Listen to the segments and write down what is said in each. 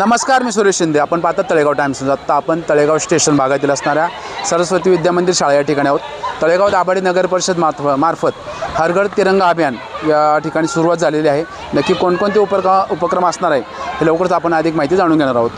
नमस्कार, मी सुरेश शिंदे. आपण पाहतात तळेगाव टाइम्स. आत्ता आपण तळेगाव स्टेशन भागातील असणाऱ्या सरस्वती विद्या मंदिर शाळा या ठिकाणी आहोत. तळेगाव दाभाडे नगर परिषद मार्फत हर घर तिरंगा अभियान या ठिकाणी सुरुवात झालेली आहे. नक्की कोणकोणते उपक्रम असणार आहे हे लवकरच आपण अधिक माहिती जाणून घेणार आहोत.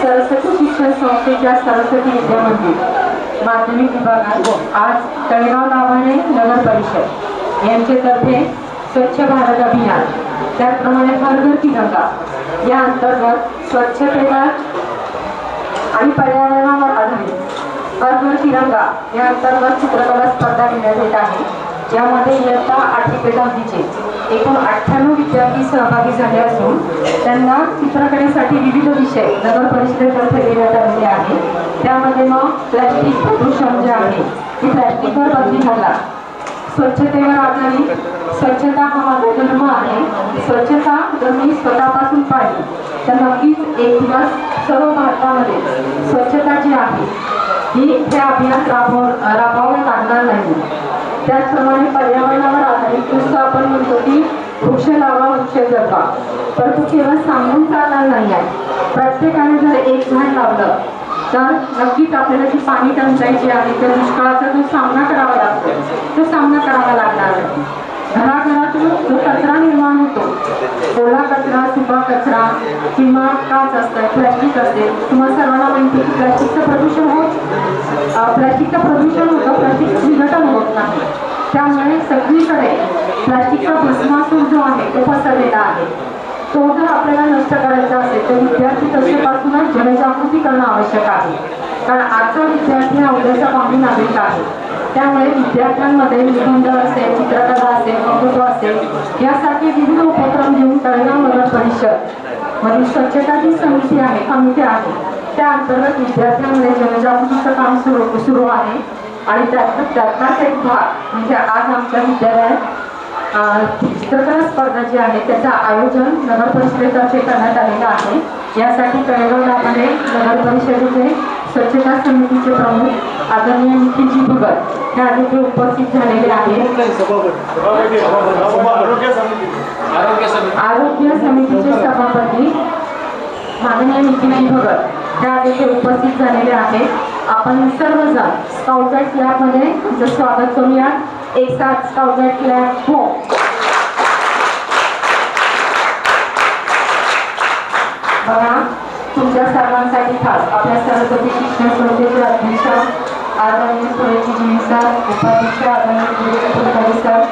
सरस्वती शिक्षण संस्थेच्या सरस्वती विद्या मंदिर माध्यमिक विभागात आज तळेगाव दाभाडे नगर परिषद यांच्यातर्फे स्वच्छ भारत अभियान, त्याचप्रमाणे हर घर तिरंगा या अंतर्गत स्वच्छतेला आणि पर्यावरणावर आधारित हर घर तिरंगा या अंतर्गत चित्रकला स्पर्धा घेण्यात येत आहे. यामध्ये इयत्ता 8वी ते 10वीचे एकूण 98 विद्यार्थी सहभागी झाले असून त्यांना चित्रकलेसाठी विविध विषय नगर परिषदेतर्फे देण्यात आलेले आहे. त्यामध्ये मग प्लॅस्टिक प्रदूषण जे आहे ते प्लॅस्टिकवर बंदी घाला, स्वच्छतेवर आधारित स्वच्छता हा माझा धर्म आहे, स्वच्छता जर मी स्वतःपासून पाहिली तर नक्कीच एक दिवस सर्व भारतामध्ये स्वच्छता जी आहे ही हे अभियान राबवावे लागणार नाही. त्याचप्रमाणे पर्यावरणावर आधारित नुसतं आपण म्हणतो की वृक्ष लावा वृक्ष जगवा, परंतु केवळ सांगून चालणार नाही आहे. प्रत्येकाने जर एक झाड लावलं तर नक्कीच आपल्याला जी पाणी टंचाई जी आहे त्या दुष्काळाचा जो सामना करावा लागतो तो सामना करावा लागणार आहे. घराघरातून जो कचरा निर्माण होतो, ओला कचरा, सुका कचरा किंवा काच असतं, प्लॅस्टिक असते, तुम्हाला सर्वांना माहिती की प्लॅस्टिकचं प्रदूषण होतं, प्लॅस्टिक विघटन होत नाही. त्यामुळे सगळीकडे प्लॅस्टिकचा भस्मासूर जो आहे तो पसरलेला आहे. तो जर आपल्याला नष्ट करायचा असेल तर विद्यार्थी दशेपासूनच जनजागृती करणं आवश्यक आहे. कारण आजचा विद्यार्थी हा उद्याचा भावी नागरिक आहे. त्यामुळे विद्यार्थ्यांमध्ये निबंध असेल, चित्रकला असेल, वक्तृत्व असेल यासारखे विविध उपक्रम घेऊन तळेगाव नगर परिषद मधील स्वच्छता जी समिती आहे, कमिटी आहे, त्या अंतर्गत विद्यार्थ्यांमध्ये जनजागृतीचं काम सुरू आहे. आणि त्यातलाच एक भाग म्हणजे आज आमच्या विद्यालयात चित्रकला स्पर्धा जी आहे त्याचं आयोजन नगर परिषदेतर्फे करण्यात आलेलं आहे. यासाठी तळेगाव दाभाडे नगर परिषदेचे स्वच्छता समितीचे प्रमुख आदरणीय निखिलजी भगत हे आज इथे उपस्थित झालेले आहेत. आरोग्य समितीचे सभापती माननीय निखिलजी भगत हे आज इथे उपस्थित झालेले आहेत. आपण सर्वजण स्काउट गाईड क्लबमध्ये तुमचं स्वागत करूया. एक साथ स्काउट गाईड क्लब हो. बघा, तुमच्या सर्वांसाठी खास आपल्या सरस्वती शिक्षण संस्थेचे अध्यक्ष आदरणीय सुरेशजी सर, उपाध्यक्ष आदरणीय कुलकर्णी सर,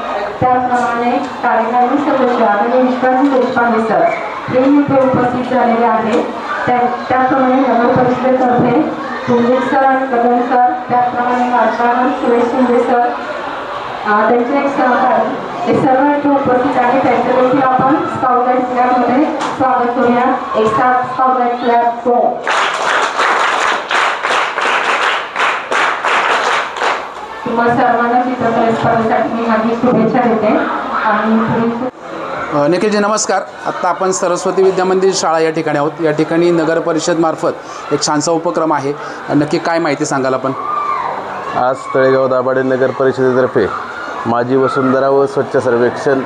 त्याचप्रमाणे कार्यकारी सदस्य आदरणीय विश्वासजी देशपांडे सर हे इथे उपस्थित झालेले आहेत. त्याचप्रमाणे नगर परिषदेतर्फे कुलदीप सर आणि कदम सर, त्याचप्रमाणे मार्गदर्शक सुरेश शिंदे सर, त्यांचे एक सहकारी हे सर्व इथे उपस्थित आहे. त्यांचं देखील आपण स्काउट गाईड क्लबमध्ये स्वागत करूया. एक साथ स्काउट गाईड क्लब हो. तुम्हा सर्वांना चित्रकला स्पर्धेसाठी मी माझी शुभेच्छा देते. आणि निखिलजी नमस्कार. आत्ता आपण सरस्वती विद्या मंदिर शाळा या ठिकाणी आहोत. या ठिकाणी नगर परिषदमार्फत एक छानसा उपक्रम आहे. नक्की काय माहिती सांगाल आपण? आज तळेगाव दाभाडे नगर परिषदेतर्फे माझी वसुंधरा व स्वच्छ सर्वेक्षण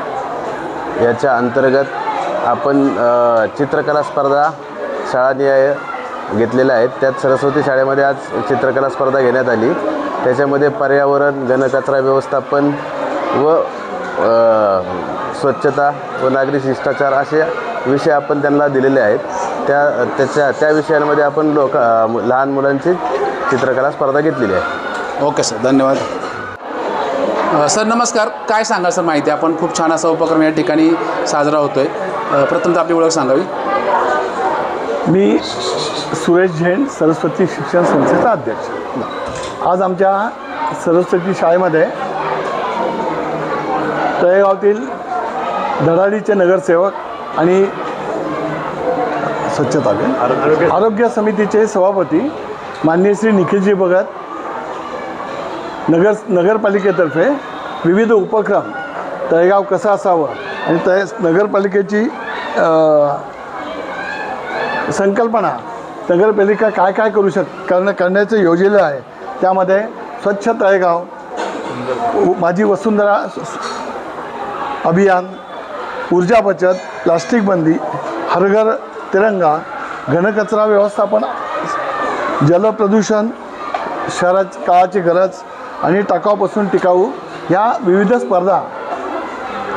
याच्या अंतर्गत आपण चित्रकला स्पर्धा शाळानिहाय घेतलेल्या आहेत. त्यात सरस्वती शाळेमध्ये आज चित्रकला स्पर्धा घेण्यात आली. त्याच्यामध्ये पर्यावरण, घनकचरा व्यवस्थापन व स्वच्छता व नागरी शिष्टाचार असे विषय आपण त्यांना दिलेले आहेत. त्या विषयांमध्ये आपण लहान मुलांची चित्रकला स्पर्धा घेतलेली आहे. ओके सर, धन्यवाद. सर नमस्कार. काय सांगा सर माहिती? आपण खूप छान असा उपक्रम या ठिकाणी साजरा होतो आहे. प्रथमतः आपली ओळख सांगावी. मी सुरेश जैन, सरस्वती शिक्षण संस्थेचा अध्यक्ष. आज आमच्या सरस्वती शाळेमध्ये तळेगावातील धडाडीचे नगरसेवक आणि स्वच्छता आरोग्य समितीचे सभापती माननीय श्री निखिलजी भगत नगरपालिकेतर्फे विविध उपक्रम, तळेगाव कसं असावं आणि नगरपालिकेची संकल्पना, नगरपालिका काय काय करण्याचं योजलेलं आहे. त्यामध्ये स्वच्छ तळेगाव, माझी वसुंधरा अभियान, ऊर्जा बचत, प्लास्टिक बंदी, हर घर तिरंगा, घनकचरा व्यवस्थापन, जलप्रदूषण, शहराची काळाची गरज आणि टाकाऊपासून टिकाऊ ह्या विविध स्पर्धा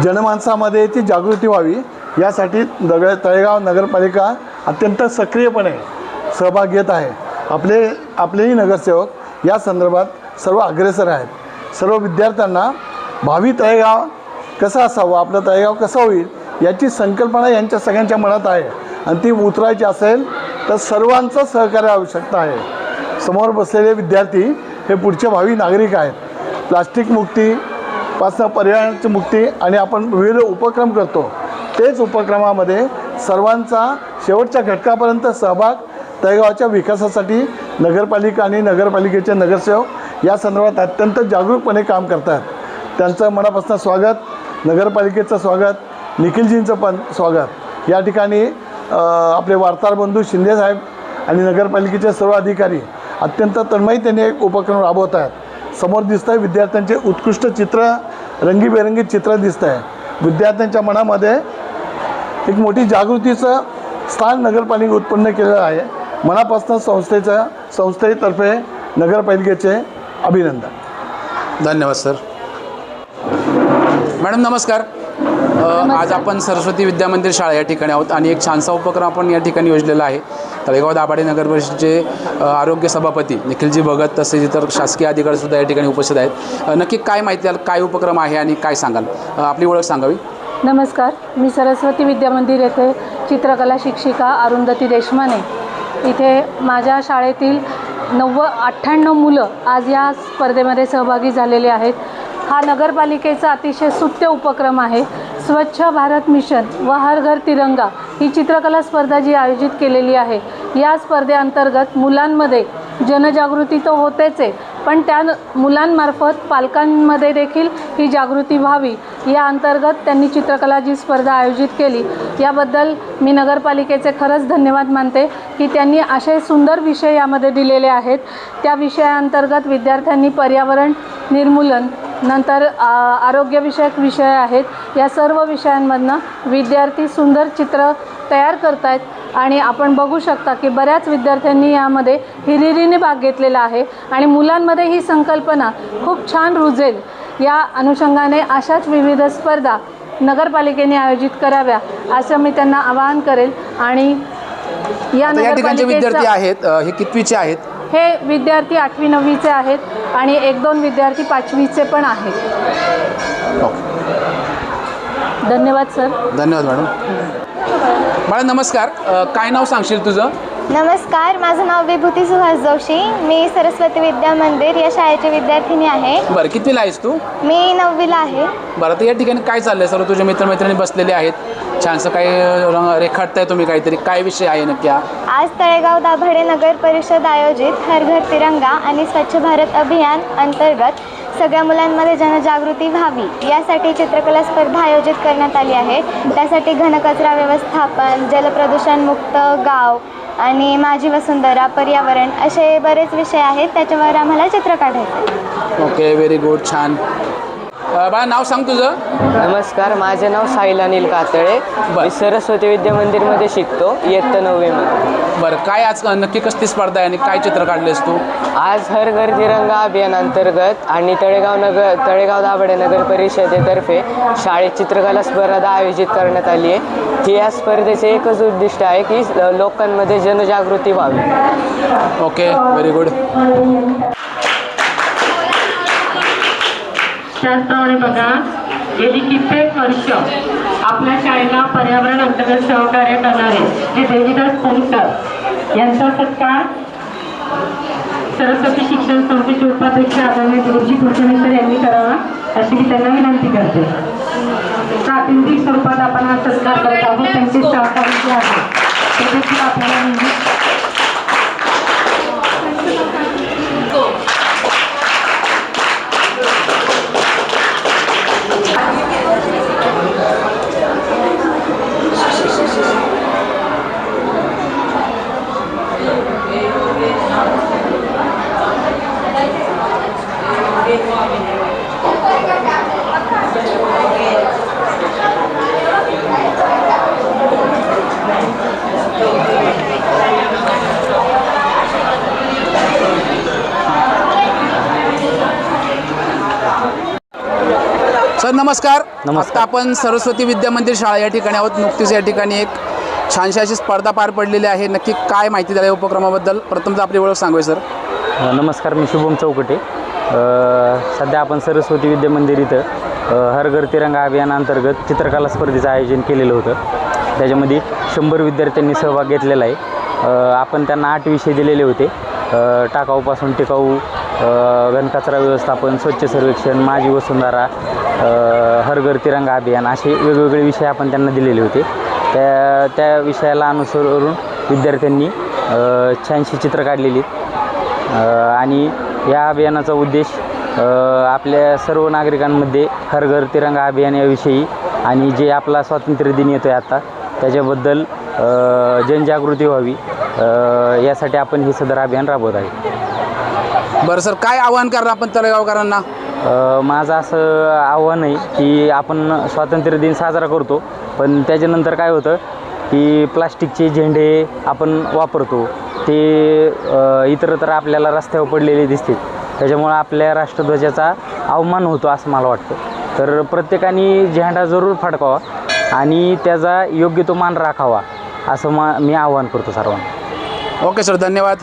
जनमानसामध्ये ती जागृती व्हावी यासाठी तळेगाव नगरपालिका अत्यंत सक्रियपणे सहभाग घेत आहे. आपलेही नगरसेवक या संदर्भात सर्व अग्रेसर आहेत. सर्व विद्यार्थ्यांना भावी तळेगाव कसं असावं, आपलं तळेगाव कसं होईल याची संकल्पना यांच्या सगळ्यांच्या मनात आहे आणि ती उतरायची असेल तर सर्वांचं सहकार्य आवश्यकता आहे. समोर बसलेले विद्यार्थी हे पुढचे भावी नागरिक आहेत. प्लास्टिक मुक्तीपासून पर्यावरणाची मुक्ती आणि आपण विविध उपक्रम करतो. तेच उपक्रमामध्ये सर्वांचा शेवटच्या घटकापर्यंत सहभाग तळेगावाच्या विकासासाठी नगरपालिका आणि नगरपालिकेचे नगरसेवक या संदर्भात अत्यंत जागरूकपणे काम करतात. त्यांचं मनापासून स्वागत, नगरपालिकेचं स्वागत, निखिलजींचं पण स्वागत. या ठिकाणी आपले वार्ताहर बंधू शिंदेसाहेब आणि नगरपालिकेचे सर्व अधिकारी अत्यंत तन्मयतेने एक उपक्रम राबवत आहेत. समोर दिसतं आहे विद्यार्थ्यांचे उत्कृष्ट चित्र, रंगीबेरंगी चित्र दिसतं आहे. विद्यार्थ्यांच्या मनामध्ये एक मोठी जागृतीचं स्थान नगरपालिका उत्पन्न केलेलं आहे. मनापासून संस्थेतर्फे नगरपालिकेचे अभिनंदन. धन्यवाद सर. मॅडम नमस्कार. आज आपण सरस्वती विद्या मंदिर शाळा या ठिकाणी आहोत आणि एक छानसा उपक्रम आपण या ठिकाणी योजलेला आहे. तळेगाव दाभाडे नगर परिषदेचे आरोग्य सभापती निखिलजी भगत तसेच इतर शासकीय अधिकारीसुद्धा या ठिकाणी उपस्थित आहेत. नक्की काय माहिती द्याल, काय उपक्रम आहे आणि काय सांगाल? आपली ओळख सांगावी. नमस्कार. मी सरस्वती विद्या मंदिर येथे चित्रकला शिक्षिका अरुंधती देशमाने. इथे माझ्या शाळेतील 98 मुलं आज या स्पर्धेमध्ये सहभागी झालेले आहेत. हा नगरपालिकेचा अतिशय स्तुत्य उपक्रम आहे. स्वच्छ भारत मिशन व हर घर तिरंगा ही चित्रकला स्पर्धा जी आयोजित केलेली आहे, या स्पर्धेअंतर्गत मुलांमध्ये जनजागृती तर होतेच आहे, पण त्या मुलांमार्फत पालकांमध्ये देखील ही जागृती व्हावी या अंतर्गत त्यांनी चित्रकला जी स्पर्धा आयोजित केली याबद्दल मी नगरपालिकेचे खरंच धन्यवाद मानते की त्यांनी असे सुंदर विषय यामध्ये दिलेले आहेत. त्या विषयाअंतर्गत विद्यार्थ्यांनी पर्यावरण निर्मूलन, नंतर आरोग्यविषयक विषय आहेत, या सर्व विषयांमधनं विद्यार्थी सुंदर चित्र तयार करत आहेत आणि आपण बघू शकता की बऱ्याच विद्यार्थ्यांनी यामध्ये हिरिरीने भाग घेतलेला आहे आणि मुलांमध्ये ही संकल्पना खूप छान रुजेल या अनुषंगाने अशाच विविध स्पर्धा नगरपालिकेने आयोजित कराव्या असं मी त्यांना आवाहन करेल. आणि या ठिकाणचे विद्यार्थी आहेत हे कितवीचे आहेत? हे विद्यार्थी 8वी 9वीचे आहेत आणि 1-2 विद्यार्थी 5वीचे पण आहेत. धन्यवाद सर. धन्यवाद मॅडम. मॅडम नमस्कार. काय नाव सांगशील तुझं? नमस्कार, माझं नाव विभूती सुहास जोशी. मी सरस्वती विद्या मंदिर या शाळेची विद्यार्थिनी आहे. बरं, कितवीला आहेस तू? मी 9वीला आहे. बरं, तर या ठिकाणी काय चाललंय? सर्व तुझे मित्रमैत्रिणी बसलेले आहेत, छानसं काही रेखाटताय तुम्ही काहीतरी. काय विषय आहे नक्की? आज तळेगाव दाभाडे नगर परिषद आयोजित हर घर तिरंगा आणि स्वच्छ भारत अभियान अंतर्गत सगळ्या मुलांमध्ये जनजागृती व्हावी यासाठी चित्रकला स्पर्धा आयोजित करण्यात आली आहे. त्यासाठी घनकचरा व्यवस्थापन, जलप्रदूषण मुक्त गाव आणि माझी वसुंधरा, पर्यावरण असे बरेच विषय आहेत. त्याच्यावर आम्हाला चित्र काढायचं आहे. ओके, व्हेरी गुड, छान. बाळा, नाव सांग तुझं. नमस्कार, माझे नाव साहिल अनिल कातळे. मी सरस्वती विद्या मंदिरमध्ये शिकतो, इयत्ता 9वीमध्ये. बरं, काय आज नक्की कसली स्पर्धा आहे आणि काय चित्र काढलेस तू? आज हर घर तिरंगा अभियान अंतर्गत आणि तळेगाव दाभाडे नगर परिषदेतर्फे शाळेत चित्रकला स्पर्धा आयोजित करण्यात आली आहे. ही या स्पर्धेचे एकच उद्दिष्ट आहे की लोकांमध्ये जनजागृती व्हावी. Okay, very good. त्याचप्रमाणे बघा, गेली कित्येक वर्ष आपल्या शाळेला पर्यावरण अंतर्गत सहकार्य करणारे जे देवीदास पोंगकर यांचा सत्कार सरस्वती शिक्षण संस्थेचे उपाध्यक्ष आदरणीय दिलीपजी कुलकर्णी यांनी करावा अशी मी त्यांना विनंती करते. प्रातिनिधिक स्वरूपात आपण हा सत्कार करत आहोत. त्यांचे सहकारी जे आहे ते देखील आपल्याला सर नमस्कार. आता आपण सरस्वती विद्या मंदिर शाळा या ठिकाणी आहोत. नुकतीच या ठिकाणी एक छानशी अशी स्पर्धा पार पडलेली आहे. नक्की काय माहिती द्याल या उपक्रमाबद्दल? प्रथमतः आपली ओळख सांगूया सर. नमस्कार, मी शुभम चौकटे. सध्या आपण सरस्वती विद्या मंदिर इथं हर घर तिरंगा अभियानाअंतर्गत चित्रकला स्पर्धेचं आयोजन केलेलं होतं. त्याच्यामध्ये 100 विद्यार्थ्यांनी सहभाग घेतलेला आहे. आपण त्यांना 8 विषय दिलेले होते. टाकाऊपासून टिकाऊ, घनकचरा व्यवस्थापन, स्वच्छ सर्वेक्षण, माझी वसुंधरा, हर घर तिरंगा अभियान असे वेगवेगळे विषय आपण त्यांना दिलेले होते. त्या विषयाला अनुसरून विद्यार्थ्यांनी छानशी चित्र काढलेली आणि या अभियानाचा उद्देश आपल्या सर्व नागरिकांमध्ये हर घर तिरंगा अभियान याविषयी आणि जे आपला स्वातंत्र्य दिन येतो आहे आता त्याच्याबद्दल जनजागृती व्हावी यासाठी आपण हे सदर अभियान राबवत आहे. बरं सर, काय आवाहन करणार आपण तळेगावकरांना? माझं असं आव्हान आहे की आपण स्वातंत्र्य दिन साजरा करतो, पण त्याच्यानंतर काय होतं की प्लास्टिकचे झेंडे आपण वापरतो, ते इतरत्र आपल्याला रस्त्यावर पडलेले दिसतील. त्याच्यामुळं आपल्या राष्ट्रध्वजाचा अवमान होतो असं मला वाटतं. तर प्रत्येकाने झेंडा जरूर फडकावा आणि त्याचा योग्य तो मान राखावा असं मी आवाहन करतो सर्वांना. ओके सर, धन्यवाद.